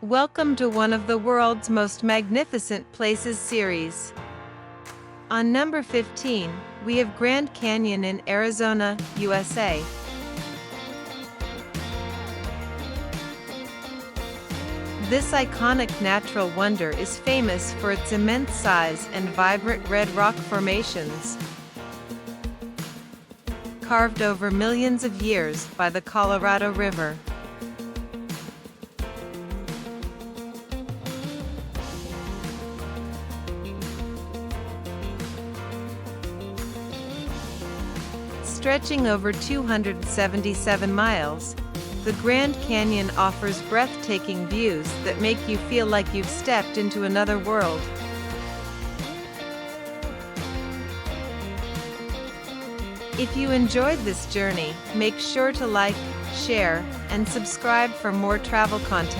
Welcome to one of the world's most magnificent places series. On number 15, we have Grand Canyon in Arizona, USA. This iconic natural wonder is famous for its immense size and vibrant red rock formations, carved over millions of years by the Colorado River. Stretching over 277 miles, the Grand Canyon offers breathtaking views that make you feel like you've stepped into another world. If you enjoyed this journey, make sure to like, share, and subscribe for more travel content.